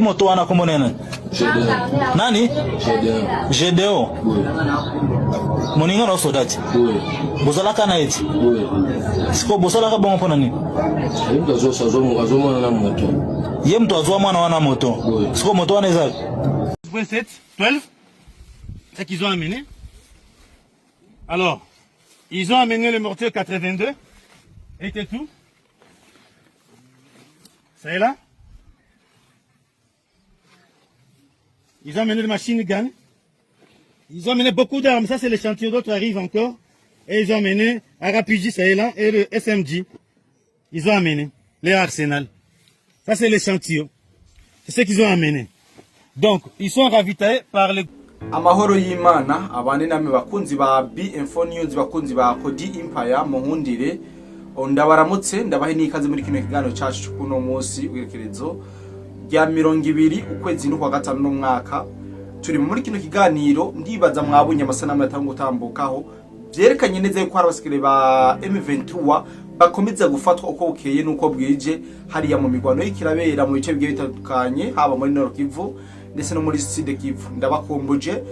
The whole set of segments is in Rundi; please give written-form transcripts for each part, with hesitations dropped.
moto wana komonene nani GDO moninga no sodati bozala kana eti siko bozala ka bongo pona ni ye mtu azwa mwana wana moto siko moto wana eza 7 12 c'est qu'ils ont amené. Alors ils ont amené le mortier 82 et tout. Ça est là. Ils ont amené le machine gun. Ils ont amené beaucoup d'armes. Ça, c'est l'échantillon. D'autres arrivent encore. Et ils ont amené un RPG, ça est là, et le SMG. Ils ont amené les arsenal. Ça, c'est l'échantillon. C'est ce qu'ils ont amené. Donc, ils sont ravitaillés par les... Amahoro y'Imana abane namwe bakunzi ba B-Info News bakunzi ba Kodi Empire muhundire ndabaramutse ndabahe nikaze muri kino kiganiro cyacu kuno munsi werekerezo rya 20 ukwezi n'ukwa gatanu no mwaka turi muri kino kiganiro ndibaza mwabunye amasanamu yatangu gutambukaho byerekanye neza yuko abasikire ba M23 bakomeza gufatwa uko bukeye nuko bwije hariya mu migwano y'ikirabera mu bice bigiye bitandukanye haba muri Nord Kivu ndetse no muri Sud Kivu ndabakombuje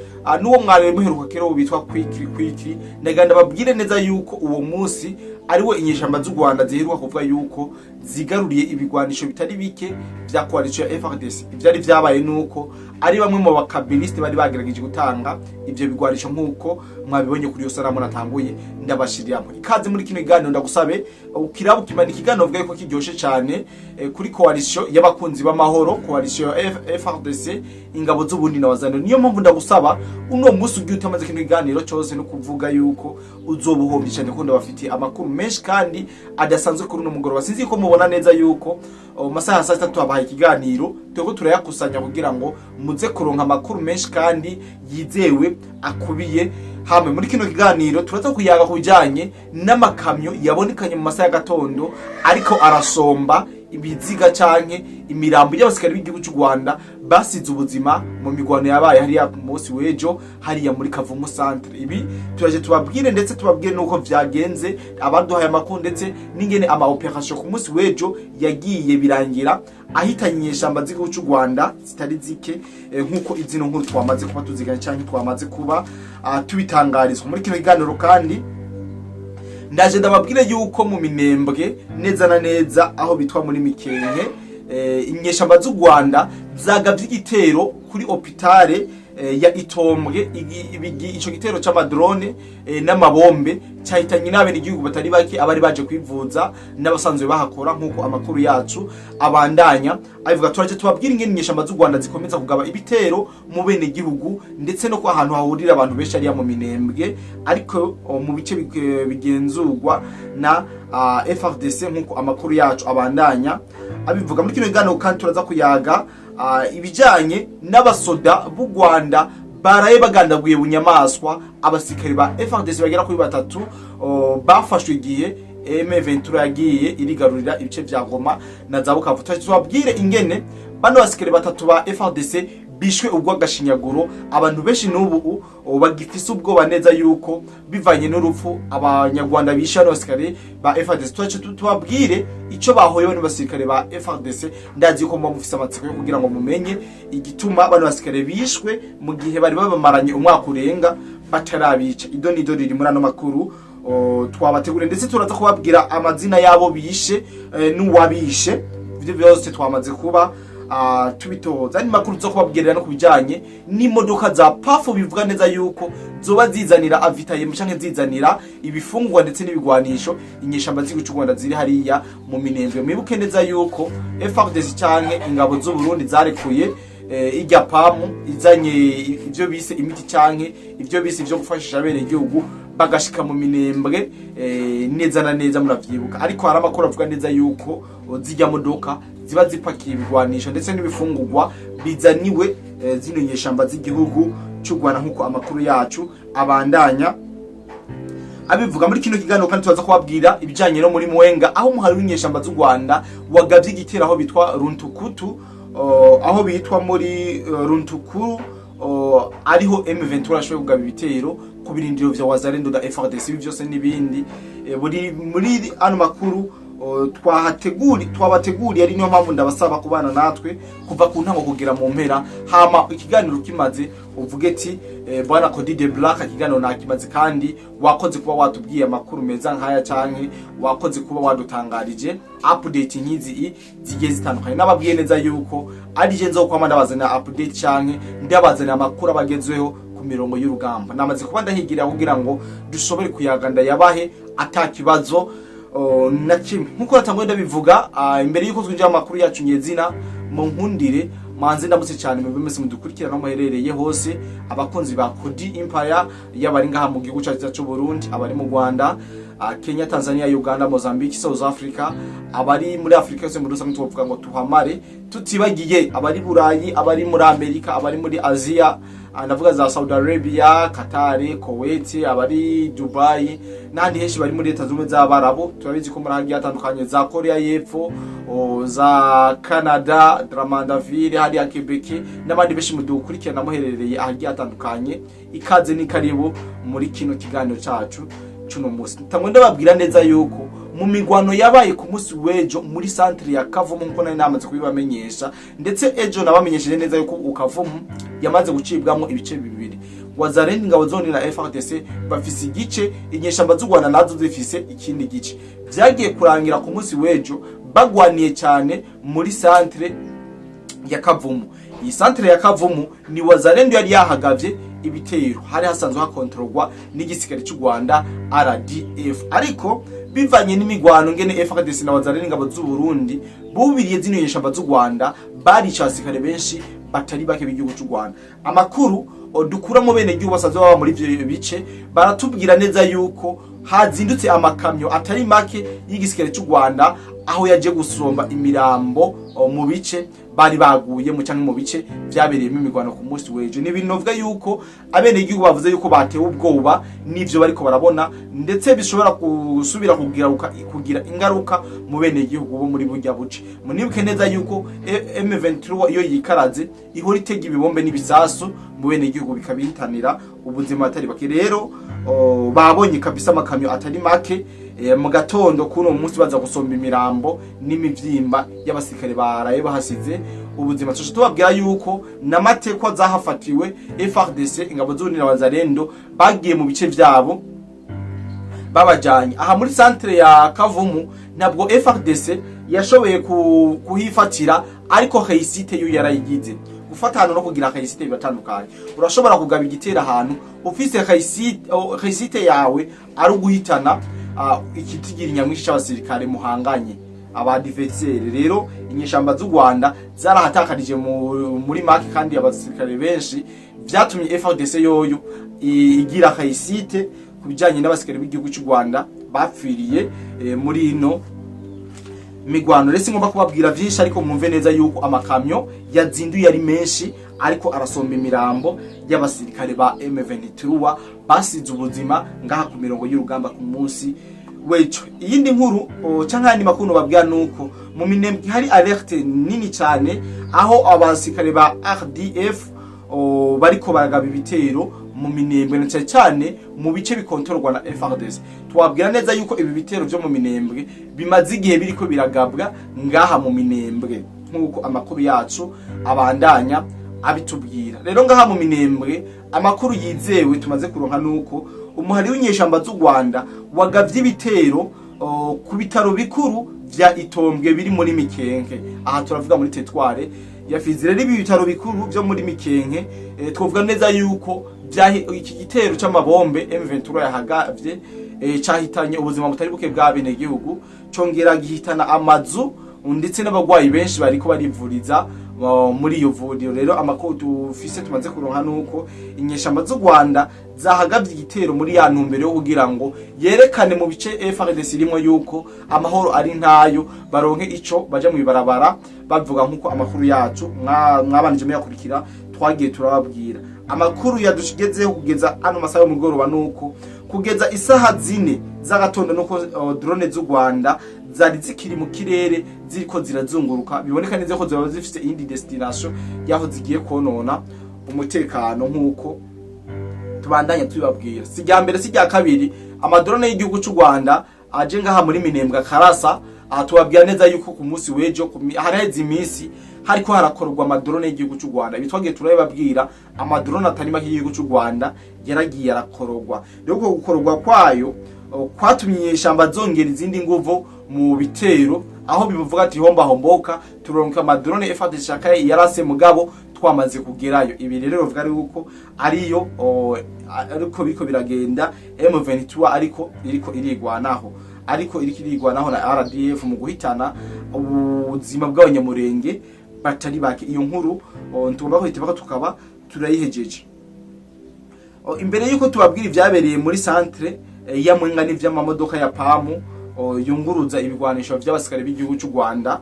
nuwo mwari muheruka kero bitwa kwikiri ndaganda babwire neza yuko uwo munsi ariwe inyeshamba z'u Rwanda ziheruka kuvuga yuko zigaruriye ibigwanisho bitari bike bya coalition ya FARDC ibyari byabaye nuko ari bamwe mu bakabiliste bari bagerageje gutanga ibyo bigwanisho nkuko mwabibonye kuri yo saramu natanguye ndabashiriyamo ikaze muri kino kiganiro ndagusabe ukirabu kimana ikiganiro vuga yuko kiryoshe cyane kuri coalition y'abakunzi b'amahoro coalition ya FARDC ingabo z'ubundi na wazano niyo mpamvu ndagusaba uno munsi ugiye utamaze kino kiganiro cyose no kuvuga yuko uzobuhombye cyane ko ndabafitiye amakuru menshi kandi adasanzwe kuri no mugoro basinzi ko mubona neza yuko masaha 3 abaye ikiganiro twego turayakusanya kugira ngo muze kuronka amakuru menshi kandi yizewe akubiye hamwe muri kino kiganiro turaza kuyaga kujanye n'amakamyo yabonekanye mu masaha gatondo ariko arasomba ibiziga canke imirambo y'abasikari b'igihugu cy'u Rwanda basize ubuzima mu migwano yabaye hariya ku munsi wejo hariya muri Kavumu centre. Ibi turaje tubabwire ndetse tubabwire nuko vyagenze abaduhaye amakuru ndetse n'ingene ama operation ku munsi wejo yagiye birangira ahitanye ishamba z'igihugu cy'u Rwanda zitari zike nkuko izino nkuru twamaze kuba tuziganye canke twamaze kuba tubitangarizwa muri kino kiganiro kandi ndaje ndababwire yuko mu Minembwe neza na neza aho bitwa muri Mikenke inyeshamba z'u Rwanda zagavye igitero kuri hopitale ya Itombwe ico gitero c'amadrone n'amabombe cyahitanye n'abene igihugu batari bake abari baje kwivuza n'abasanzwe bahakora nkuko amakuru yacu abandanya avuga turaje tubabwira ingene inyeshamba z'u Rwanda zikomeza kugaba ibitero mu bene igihugu ndetse no kwa ahantu hahurira abantu benshi ari mu Minembwe ariko mu bice bigenzurwa na FARDC nkuko amakuru yacu abandanya abivuga muri kino kiganiro kandi turaza kuyaga ibijanye n'abasoda b'u Rwanda baraye bagandaguye bunyamaswa abasikari ba FARDC bagera kuri 3 bafashwe igihe M23 yagiye irigarurira ibice vya Goma na Zabukavu tubabwire ingene bano basikari 3 ba FARDC bishwe ubwo agashinyaguro abantu benshi n'ubu bagifise ubwoba neza yuko bivanye n'urupfu abanyarwanda bishano basikare ba FARDC tubabwire ico bahoyewe n'abasirikare ba FARDC ndazi ko mufise amatsiko yo kugira ngo mumenye igituma bano basikare bishwe mu gihe bari babamaranye umwaka urenga batarabica idonido riri muri ano makuru twabategure ndetse turaza kubabwira amazina yabo bishe n'uwabishe ivyo byose twamaze kuba tubitoza ni makuru zo kubabwirira no kubijanye n'imodoka za pafu bivuga neza yuko zoba zizanira avitaye mushanke zizanira ibifungwa ndetse n'ibigwanisho inyeshamba z'igihugu cy'u Rwanda ziri hariya mu Minembwe mwibuke neza yuko FARDC canke ingabo z'u Burundi zarekuye ijya pamu izanye ivyo bise imiti canke ivyo bise ivyo gufashisha abene igihugu bagashika mu Minembwe neza na neza muravyibuka ariko hari amakuru avuga neza yuko zijya modoka ziba zipakiye ibigwanisho ndetse n'ibifungurwa bizaniwe zino nyeshamba z'igihugu cy'u Rwanda nkuko amakuru yacu abandanya abivuga muri kino kiganiro kandi tubaza kubabwira ibijanye no muri Mwenga aho muhari w'inyeshamba z'u Rwanda wagavye igitero aho bitwa Runtukutu aho bitwa muri Runtukuru ariho M23 ashobora kugaba ibitero ku birindiro vya Wazalendo da FARDC byose n'ibindi muri ano makuru twabateguriye ari niyo mpamvu ndabasaba kubana natwe kuva ku ntango kugira mu mpera, hama ikiganiro kimaze uvuge ati bwana Cody the Black ikiganiro nakimaze kandi wakoze kuba watubwiye amakuru meza nkaya canke wakoze kuba wadutangarije update nkizi zigiye zitandukanye. Nababwiye neza yuko ari je nzokwama ndabazana update canke ndabazana amakuru abagezweho ku mirongo y'urugamba. Namaze kuba ndahigira kugira ngo dushobore kuyaganda yabahe atakibazo na kimwe. Nkuko natangwe ndabivuga imbere yuko twinjira amakuru yacu nyezina mu nkundire manze ndamutse cyane mu bimese mudukurikira no muherereye hose, abakunzi ba Cody Empire yabari ngaha mu gihugu cyacu cy'u Burundi, abari mu Rwanda, Kenya, Tanzania, Uganda, Mozambique, South Africa, abari muri Africa yose muri rusange tuvuga ngo tuhamare tutibagiye abari Burayi, abari muri Amerika, abari muri Asia, ndavuga za Saudi Arabia, Qatar, Kuwait, abari Dubai nandi henshi bari muri Leta Zunze z'Abarabu. Turabizi ko muri hagiye atandukanye za Korea y'Epfo, za Canada, Dramandaville, hadi ya Quebec n'abandi benshi mudukurikirana muherereye ahagiye atandukanye. Ikaze ni karibu muri kino kiganiro cyacu cuno musi. Tamwe ndababwira neza yuko mu migwano yabaye ku musi wejo muri centre ya Kavumu nkuko nari namaze kubibamenyesha, ndetse ejo nabamenyesheje neza yuko ukavumu yamaze gucibwamo ibice bibiri. Wazalendo ingabo zone na FARDC bafise igice, inyeshamba z'u Rwanda nazo zifise ikindi gice. Vyagiye kurangira ku musi wejo bagwaniye cyane muri centre ya Kavumu. Iyi centre ya Kavumu ni Wazalendo yari yahagavye ibitero, hari hasanzwe hakontrolwa n'igisikare cy'u Rwanda RDF, ariko bivanye n'imigwano ngene FARDC na Wazalendo ingabo z'u Burundi bubiriye zino nyeshamba z'u Rwanda bari cyasirikare benshi batari bake b'igihugu cy'u Rwanda. Amakuru dukura mu bene gihugu basanzwe baba muri ivyo bice baratubwira neza yuko hazindutse amakamyo atari make y'igisikare cy'u Rwanda aho yaje gusomba imirambo mu bice bari baguye mu cyangwa mu bice byabereyemo imigwano ku munsi wejo. Ni ibintu novuga yuko abene gihugu bavuze yuko batewe ubwoba n'ivyo bariko barabona, ndetse bishobora gusubira kugira ingaruka mu bene gihugu bo muri burya buce. Munibuke neza yuko M23 iyo yikaraze ihora itega ibibombe n'ibisasu mu bene gihugu bikabitanira ubuzima atari bake. Rero babonye kabisa amakamyo atari make mu gatondo kuno munsi baza gusomba imirambo n'imivyimba y'abasirikare baraye bahasize ubuzima. Tubabwira yuko n'amateko zahafatiwe FARDC ingabo z'Uburundi na Wazalendo bagiye mu bice vyabo babajanye aha muri centre ya Kavumu. Nabwo FARDC yashoboye kuhifatira, ariko Kayisite yo yarayigize gufatana no kugira Kayisite bibatandukanye. Urashobora kugaba igitera ahantu ufise Kayisite yawe ari uguhitana ikitigira nyamwishi cy'abasirikare muhanganye abadivetsere. Rero inyeshamba z'u Rwanda zarahatakarije muri maki, kandi abasirikare benshi byatumye FARDC yoyo igira Kayisite kubijanye n'abasirikare b'igihugu cy'u Rwanda bapfiriye muri ino migwano. Rese ngomba kubabwira byinshi, ariko mwumve neza yuko amakamyo yazinduye ari menshi, ariko arasomba imirambo y'abasirikare ba M23 basize ubuzima ngaha ku mirongo y'urugamba ku munsi wejo. Iyindi nkuru cyangwa andi makuru babwira nuko mu Minembwe hari alerte nini cyane, aho abasirikare ba RDF bariko baragaba ibitero mu Minembwe, na cyane mu bice bikontorwa na FARDC. Twabwira neza yuko ibi bitero byo mu Minembwe bimaze igihe biriko biragabwa ngaha mu Minembwe, nkuko amakuru yacu abandanya abitubwira. Rero ngaha mu Minembwe amakuru yizewe tumaze kuronka nuko umuhari w'inyeshamba z'u Rwanda wagavye ibitero ku bitaro bikuru vya Itombwe biri muri Mikenke. Aha turavuga muri Tetware ya Fizi. Rero ibi bitaro bikuru byo muri Mikenke twovuga neza yuko iki gitero c'amabombe M23 yahagavye cyahitanye ubuzima butari buke bwa bene gihugu, congera gihitana amazu ndetse n'abagwayi benshi bariko barivuriza muri iyo vuriro. Rero amakuru dufise tumaze kuronka nuko inyeshamba z'u Rwanda zahagavye igitero muri ya ntumbero yo kugira ngo yerekane mu bice FARDC irimo yuko amahoro ari ntayo, baronke ico baje mu bibarabara bavuga nkuko amakuru yacu mwabanije muyakurikira twagiye turababwira. Amakuru yadushigezeho kugeza ano masaha yo mugoroba nuko kugeza isaha 4 z'agatondo nuko drone z'u Rwanda zari zikiri mu kirere ziriko zirazunguruka, biboneka neza ko zaba zifite indi destination yaho zigiye konona umutekano nkuko tubandanya tubabwira. Sijya mbere sijya kabiri amadrone y'igihugu cy'u Rwanda aje ngaha muri Minembwe karasa tubabwira neza yuko ku munsi w'ejo haraheze iminsi hariko harakorwa amadrone y'igihugu cy'u Rwanda. Bitwagiye turababwira amadrone atari make y'igihugu cy'u Rwanda yaragiye arakorogwa. Rero ko gukorogwa kwayo kwatumye ishamba zongera izindi nguvu mu bitero, aho bivuga ati homba homboka turonka amadrone FARDC shaka yarase mugabo twamaze kugerayo. Ibi rero bivuga yuko ariyo ariko biko biragenda M23 ariko irigwanaho na RDF mu guhitana ubuzima bw'abanyamurenge batari bake. Iyo nkuru ntugomba kwiteba ko tukaba turayihejeje. Imbere yuko tubabwira ibyabereye muri centre ya Mwenga n'ivy'amamodoka ya PAMU yunguruza ibigwanisho by'abasikare b'igihugu cy'u Rwanda,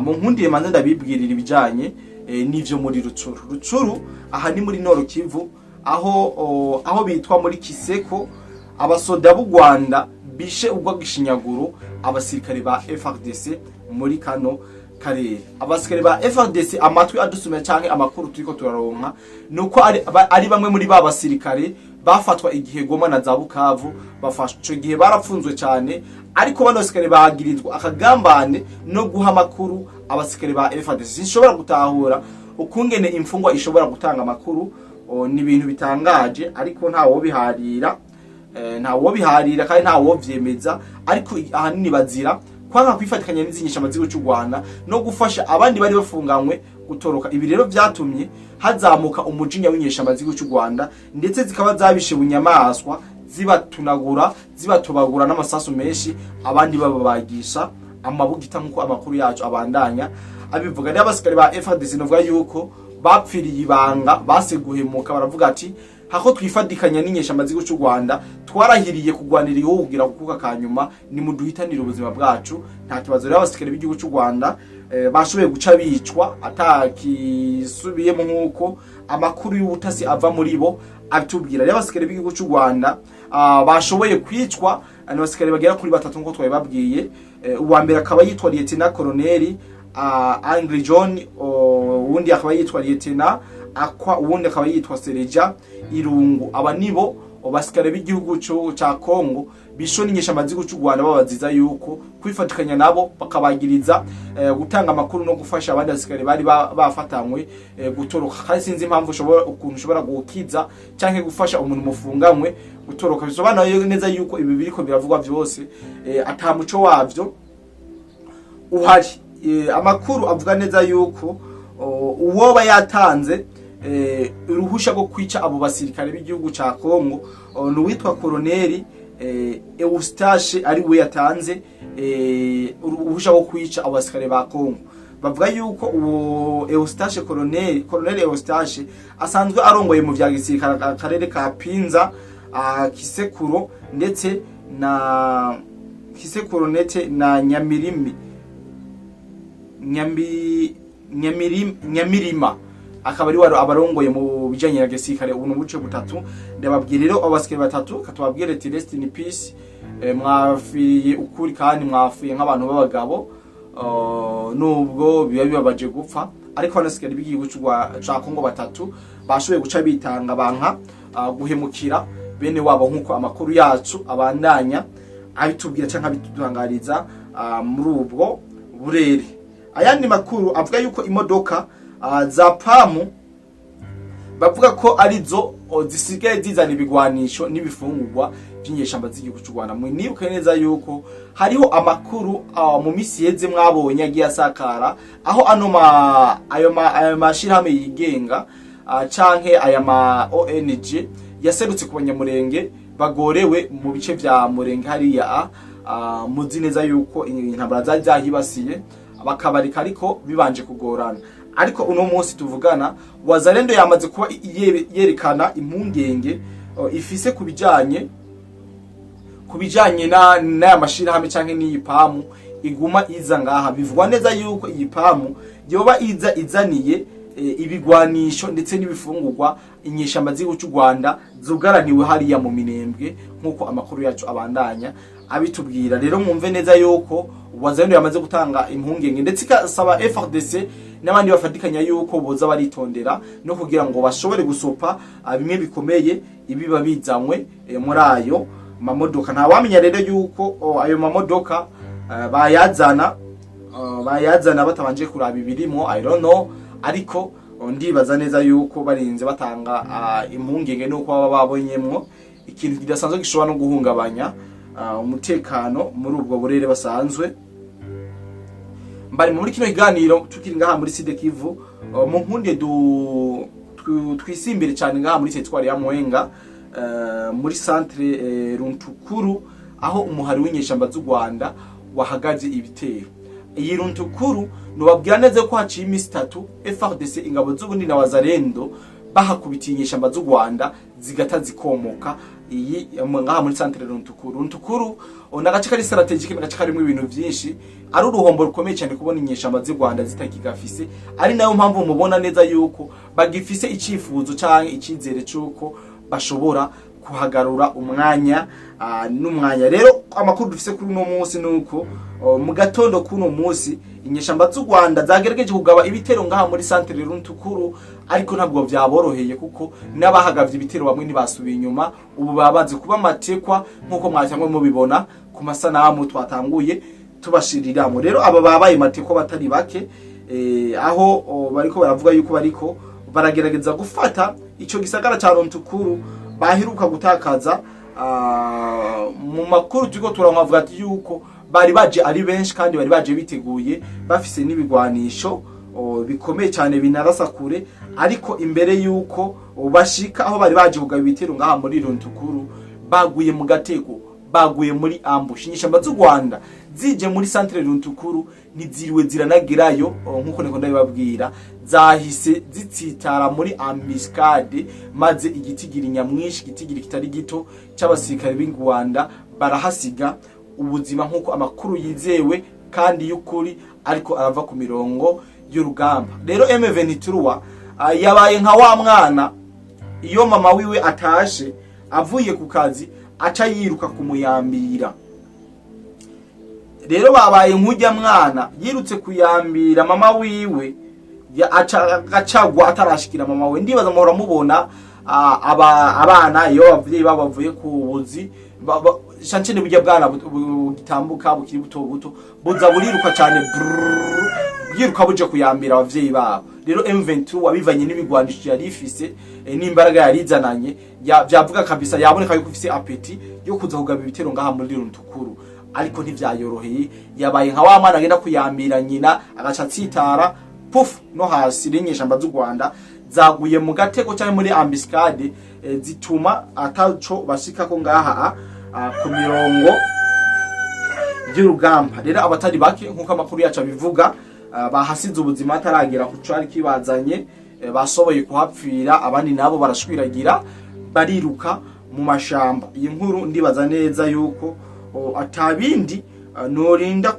mu nkundiye manze ndabibwirira ibijanye n'ivyo muri Rucuru aha ni muri Nord Kivu, aho bitwa muri Kiseko abasoda b'u Rwanda bishe ubwo gishinyaguro abasirikare ba FARDC muri kano karere. Abasirikare ba FARDC amatwi adusumye canke amakuru turiko turaronka nuko ari bamwe muri ba basirikare bafatwa igihe Goma na za Bukavu, bafashwe igihe barapfunzwe cyane, ariko bano basirikare bagirizwa akagambane no guha amakuru abasirikare ba FARDC. Sinshobora gutahura ukungene imfungwa ishobora gutanga amakuru, ni ibintu bitangaje, ariko ntawo biharira kandi ntawo vyemeza. Ariko ahanini bazira kwanga kwifatikanya n'izinyisha amazigo cy'u Rwanda no gufasha abandi bari bafunganywe gutoroka. Ibi rero byatumye hazamuka umujinya w'inyesha amazigo cy'u Rwanda, ndetse zikaba zabishe bunyamaswa zibatunagura zibatobagura n'amasasu menshi, abandi babagisha amabugita nkuko amakuru yacu abandanya abivuga. Rero abasikari ba FARDC novuga yuko bapfiriye ibanga, baseguhemuka, baravuga ati hako twifadikanya n'inyesha amazigo cy'u Rwanda twarahiriye kugwanira iyo kugira kukuka kanyuma ni muduhitanira ubuzima bwacu nta kibazo. Rero abasikare b'igihugu cy'u Rwanda bashoboye guca bicwa atakisubiyemo nkuko amakuru y'ubutasi ava muri bo atubwira. Rero abasikare b'igihugu cy'u Rwanda bashoboye kwicwa abasikare bagera kuri 3 nkuko twabibabwiye. Uwa mbere akaba yitwa Lieutenant Colonel Angry John, uwundi akaba yitwa Lieutenant Akwa, uwundi akaba yitwa Sereja Irungu. Aba nibo basikare b'igihugu cya Kongo bisho n'inyesha amazigo cy'u Rwanda babaziza yuko kwifatikanya nabo bakabagiriza gutanga amakuru no gufasha abandi basikare bari bafatanywe gutoroka. Kandi sinzi impamvu ushobora gukiza canke gufasha umuntu mufunganywe gutoroka. Bisobanura neza yuko ibi biriko biravugwa byose ata muco wavyo uhari. Amakuru avuga neza yuko uwoba yatanze uruhusha rwo kwica abo basirikare b'igihugu cya Kongo n'uwitwa Colonel Eustache, ari we yatanze uruhusha rwo kwica abo basirikare ba Kongo. Bavuga yuko uwo Eustache Colonel Eustache asanzwe arongoye mu vya gisirikare akarere ka Pinza, Kisekuro ndetse na Nyamirima, akaba ari waro abarongoye mu bijanye na gisirikare ubu buce butatu. Ndababwira rero abasikare batatu katubabwire ati rest in peace, mwafiye ukuri kandi mwafiye nk'abantu b'abagabo, nubwo biba bibabaje gupfa. Ariko abasikare b'igihugu cya Kongo batatu bashoboye guca bitanga banka guhemukira bene wabo nkuko amakuru yacu abandanya abitubwira canka bitutangariza muri ubwo burere. Ayandi makuru avuga yuko imodoka za PAMU bavuga ko arizo zisigaye zizana ibigwanisho n'ibifungurwa by'inyeshamba z'igihugu cy'u Rwanda. Mwibuke neza yuko hariho amakuru mu misi yeze mwabonye agiye asakara, aho ayo mashirahamwe yigenga canke aya ma ONG yaserutse ku banyamurenge bagorewe mu bice vya Murenge hariya. Muzi neza yuko intambara zari zahibasiye bakabarika, ariko bibanje kugorana. Ariko uno munsi tuvugana Wazalendo yamaze kuba yerekana impungenge ifise kubijanye n'aya mashirahamwe canke n'iyi PAMU iguma iza ngaha. Bivugwa neza yuko iyi PAMU yoba izaniye ibigwanisho ndetse n'ibifungurwa inyeshamba z'igihugu cy'u Rwanda zugaraniwe hariya mu Minembwe nkuko amakuru yacu abandanya abitubwira. Rero mwumve neza yuko Wazalendo yamaze gutanga impungenge, ndetse ikasaba FARDC n'abandi bafatikanya yuko boza baritondera no kugira ngo bashobore gusopa bimwe bikomeye ibiba bizanywe muri ayo mamodoka. Nta wamenya rero yuko ayo mamodoka bayazana batabanje kuraba ibirimo, I don't know, ariko ndibaza neza yuko barinze batanga impungenge nuko baba babonyemwo ikintu kidasanzwe gishobora no guhungabanya umutekano muri ubwo burere basanzwe mbari muri kino kiganiro. Tukiri ngaha muri Sud Kivu, mu nkunde twisimbire cyane ngaha muri teritwari ya Mwenga, muri centre Runtukuru, aho umuhari w'inyeshamba z'u Rwanda wahagaze ibitero. Iyi Runtukuru nubabwira neza ko haciye imisi 3 FARDC ingabo z'ubundi na wazalendo bahakubitiye inyeshamba z'u Rwanda zigata zikomoka. Iyi ngaha muri centre Runtukuru. Runtukuru onagace kari strategique, nagace karimo ibintu byinshi, ari uruhombo rukomeye cyane kubona inyeshamba z'u Rwanda zitakigafise, ari nayo mpamvu mubona neza yuko bagifise icifuzo cyane ikizere cyuko bashobora kuhagarura umwanya n'umwanya. Rero amakuru dufise kuri uno munsi nuko mu gatondo kuno munsi inyeshamba z'u Rwanda zagerageje kugaba ibitero ngaha muri centre Runtukuru, ariko ntabwo byaboroheye kuko n'abahagavye ibitero bamwe ntibasubiye inyuma. Ubu babanze kuba matekwa nkuko mwacyangwa mubibona ku masanamu twatanguye tubashiriramo. Rero aba babaye matekwa batari bake, aho bariko baravuga yuko bariko baragerageza gufata ico gisagara ca Runtukuru baheruka gutakaza. Mu makuru turiko turamwavuga ati yuko bari baje ari benshi kandi bari baje biteguye bafise n'ibigwanisho bikomeye cyane binarasa kure, ariko imbere yuko bashika aho bari baje kugaba ibitero ngaha muri Runtukuru baguye mu gatego, baguye muri ambush. Inyeshamba z'u Rwanda zije muri centre Runtukuru ntiziriwe ziranagerayo, nkuko niko ndabibabwira, zahise zitsitara muri ambuscade, maze igitigiri nyamwinshi, igitigiri kitari gito cy'abasirikare b'u Rwanda barahasiga ubuzima, nkuko amakuru yizewe kandi y'ukuri ariko arava ku mirongo y'urugamba. Rero M23 yabaye nka wa mwana iyo mama wiwe atashe avuye ku kazi aca yiruka kumuyambira. Rero babaye nkujya mwana yirutse kuyambira mama wiwe, acagwa atarashikira mama we. Ndibaza muhora mubona abana iyo bavyeyi babavuye ku buzi shancene burya bwana bugitambuka bukiri buto buza buriruka cyane, yiruka buje kuyambira abavyeyi babo. Rero M23 wabivanye n'ibigwanisho yari ifise n'imbaraga yarizananye, byavuga kabisa yaboneka yuko ifise apeti yo kuza kugaba ibitero ngaha muri Runtukuru, ariko ntivyayoroheye. Yabaye nka wa mwana agenda kuyambira nyina agaca tsitara puf no hasi. Inyeshamba z'u Rwanda zaguye mu gateko cyane muri ambuscade, zituma ataco bashika ko ngaha ku mirongo y'urugamba. Rero abatari bake nkuko amakuru yacu bivuga bahasize ubuzima ataragera ku cari kibazanye, basoboye kuhapfira, abandi nabo barashwiragira bariruka mu mashamba. Iyi nkuru ndibaza neza yuko atabindi norinda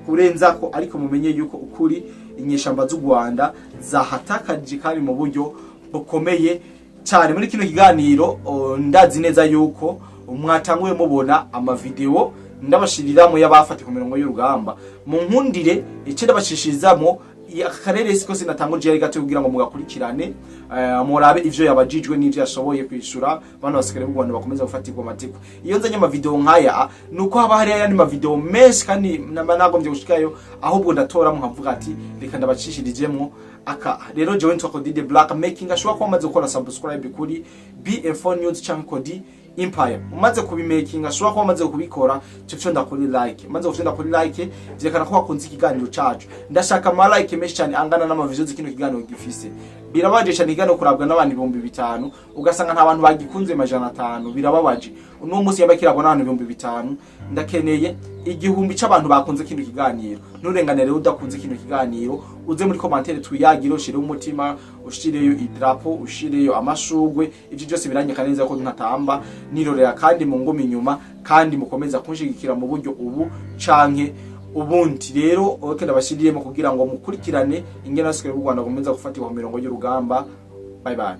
kurenza ko, ariko mumenye yuko ukuri inyeshamba z'u Rwanda zahatakaje kandi mu buryo bukomeye cyane. Muri kino kiganiro ndazi neza yuko mwatanguye mubona amavideo ndabashiriramo y'abafati ku mirongo y'urugamba. Mu nkundire icyo ndabashishirizamo akarere siko sinatanguje yari gato kugira ngo mugakurikirane, murabe ivyo yabajijwe n'ivyo yashoboye kwishura bana basikare b'u Rwanda bakomeza gufatirwa amatiko. Iyo nzanye amavideo nkaya nuko haba hari ayandi mavideo menshi kandi nagombye gushikayo, ahubwo ndatora muhavuga ati reka ndabacishirijemwo aka. Rero jewe ntwa Kodi the Black, making sure ko amaze gukora subscribe kuri BM4 News cyangwa Kodi Empire. Umaze kubimakinga sure ko amaze kubikora cyo ndakuri like, maze ufite ndakuri like byekana ko wakunze ikiganiro cyacu. Ndashaka ama like menshi cyane angana n'amavision z'ikino kiganiro gifise. Birabaje cyane ikiganiro kurabwa n'abantu 5,000 ugasanga nta bantu bagikunze 500. Birababaje. Uno munsi yabakira bona 5,000, ndakeneye 1,000 cy'abantu bakunze kino kiganiro. Nurenganere udakunze kino kiganiro uze muri commentaire tuyagiro, ushire umutima, ushireyo idrapo, ushireyo amashugwe. Ibyo byose biranyeka neza ko ntatamba nirorera kandi mu ngoma inyuma, kandi mukomeza kunshigikira mu buryo ubu canke ubundi. Rero oke ndabashiriyemo kugira ngo mukurikirane ingena sikere b'u Rwanda gomeza gufatirwa mu mirongo y'urugamba. Bye bye.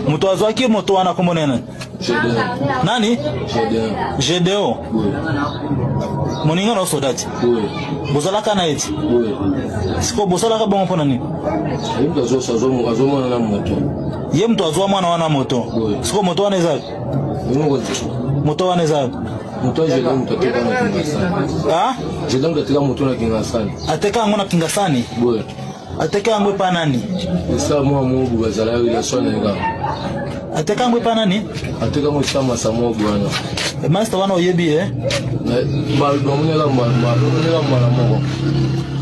Mutu azwaki mutu wana kumonene Nani? GDO. Moninga no soldati. Bozalaka na eti. Siko bozalaka bongo pona nini? Ye mtu azwa mwana wana moto. Siko moto wana eza. Moto wana eza. Moto jeda mutoteka na kingasani. Ah? Jeda mutoteka moto na kingasani. Ateka ngona kingasani? Boy. Ateka ngwe pa nani? Isa mwa mungu bazala ila sona nga. Ateka ngwe pa nani? Ateka ngwe sama samo bwana. Master wana oyebi Ba domunela mala moko.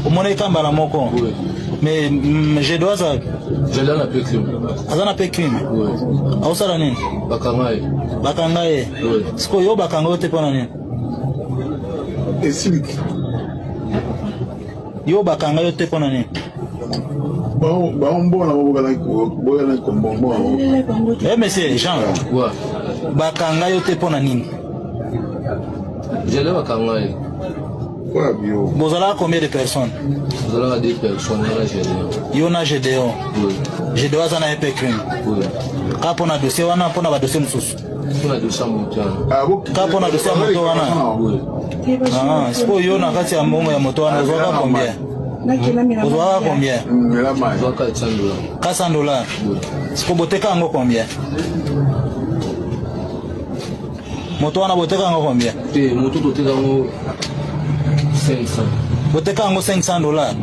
Omone kamba moko. Oui. Mais je dois ça. Jeda na pekim. Azana pekim. Oui. Ausara nini? Bakangaye. Bakangaye. Oui. Siko yo bakangaye te pona nini? Explique. Yo bakangaye te pona nini? Monsieur Jean. Ouais. Bakangaye te pona nini? Jeda bakangaye. Vous avez combien de personnes? Vous avez 2 personnes à la GDO. Yo na GDO. Oui. GDO azana epe crime. Oui. Kapo na dossier wana pona ba dossier mususu. On a 200 montants. Kapo na dossier moto wana. Oui. Ah, siko yo na kati ya momo ya moto wana uzoka combien? Uzoka combien? Zoka $400. $400. Oui. Siko boteka ngo combien? Moto wana boteka ngo combien? Te moto toteka ngo 500. Boteka ngo $500.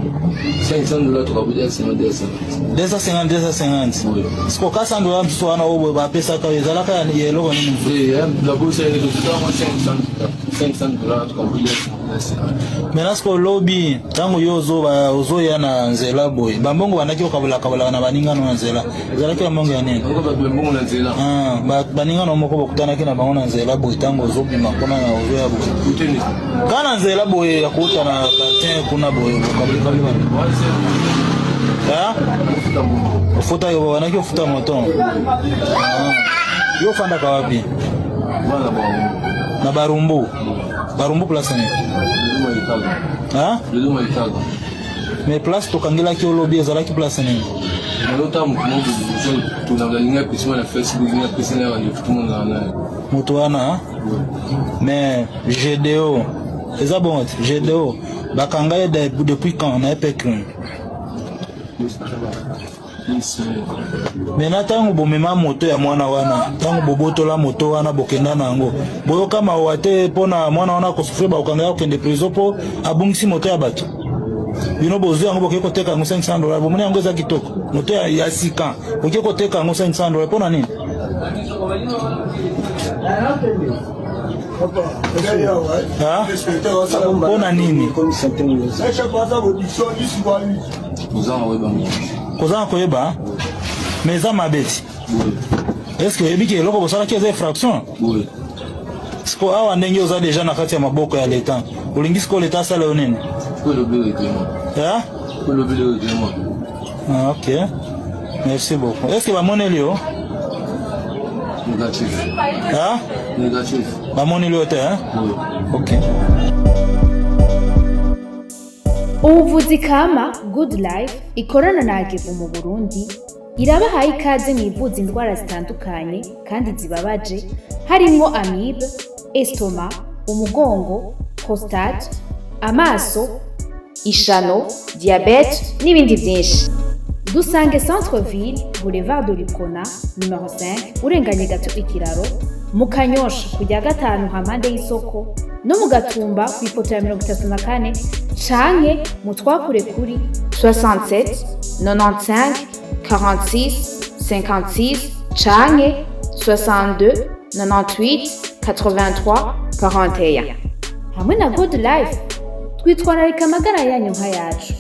$500 tukabuja 250. 250. Oui. Siko $400 mtu wana obo ba pesa ka ezalaka ya eloko nini? Oui, la bourse elle est de $500 tukabuja 250. Maintenant siko lobby tango yo ozo ya na nzela boy. Bambongo banaki okabula na baninga no nzela. Ezalaka mbongo ya nini? Ngo ba mbongo na nzela. Ah, baninga no moko bokutana kina bango na nzela boy tango ozo bima kona na ozo ya boy. Uteni. Kana nzela boy ya kuta na katin kuna boy okabula bali. Ah? Ufuta yo wanaki ufuta moto. Ah. Yo fanda kwa wapi? Bana ba. Na Barumbu. Barumbu place ni. Ah? Lelo Itaga. Mais place to kangela ki lobby ezalaki place ni. Malota mkumobu tunaangalia kusema na Facebook na kusema na YouTube na Moto wana. Mais GDO. Eza bon, GDO. Bakangaye depuis quand on a pécrin. Mena tangu bomema moto ya mwana wana tangu bobotola moto wana bokenda nango boyo kama wate pona mwana wana kosufre ba okanga okende prison po abungisi moto ya bato bino bozo yango bokeko teka ngo $500 bomone yango za kitoko moto ya sika bokeko teka ngo $500 pona nini? Pona nini? Kozanga koyeba mais amabeti. Est-ce que ebiki eloko bosala ki eza fraction? Oui. Siko awa ndenge oza deja na kati ya maboko ya leta. Olingi siko leta asala yo nini? Ah? Ah, ok. Merci beaucoup. Est-ce que bamoneli yo? Négatif. Ah? Négatif. Bamoneli yo te, hein? Oui. Ok. Ubuvuzi kama Good Life ikorana na Agevu mu Burundi irabahaye ikaze mu ivuza indwara zitandukanye kandi zibabaje harimo amibe, estoma, umugongo, prostate, amaso, ishano, diabete n'ibindi byinshi. Dusange Centre Ville, Boulevard de Lucona, numero 5, urenganye gato ikiraro, mu Kanyosha kujya gatanu hampande y'isoko, no mu Gatumba ku ipoto ya 34 canke mutwakure kuri 67 95 46 56 canke 62 98 83 41. Hamwe na Good Life twitwararika amagara yanyu nka yacu.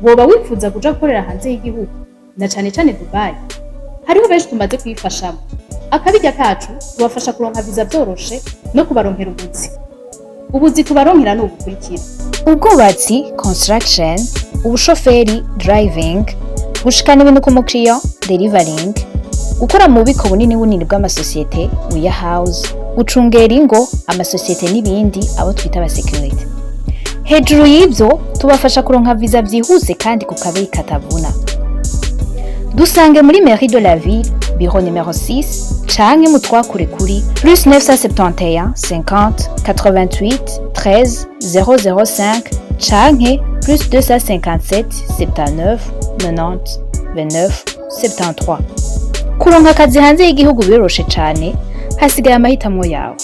Woba wifuza kuja gukorera hanze y'igihugu na cane cane Dubai? Hariho benshi tumaze kwifashamo. Akabijya kacu tubafasha kuronka visa byoroshe no kubaronkera ubuzi tubaronkera n'ubukurikira: ubwubatsi construction, ubushoferi driving, gushikana ibintu ku mukiriya delivering, gukora mu bubiko bunini bw'amasosiyete warehouse, gucungera ingo amasosiyete n'ibindi abo twita aba security. Hejuru y'ibyo tubafasha kuronka visa byihuse kandi ku kabeyi katavuna. dusange muri mairie de la ville bureau numéro 6 canke mutwakure kuri plus 971 50 88 13 005 canke plus 257 79 90 29 73. Kuronka akazi hanze y'igihugu biroroshe cane, hasigaye amahitamo yawe.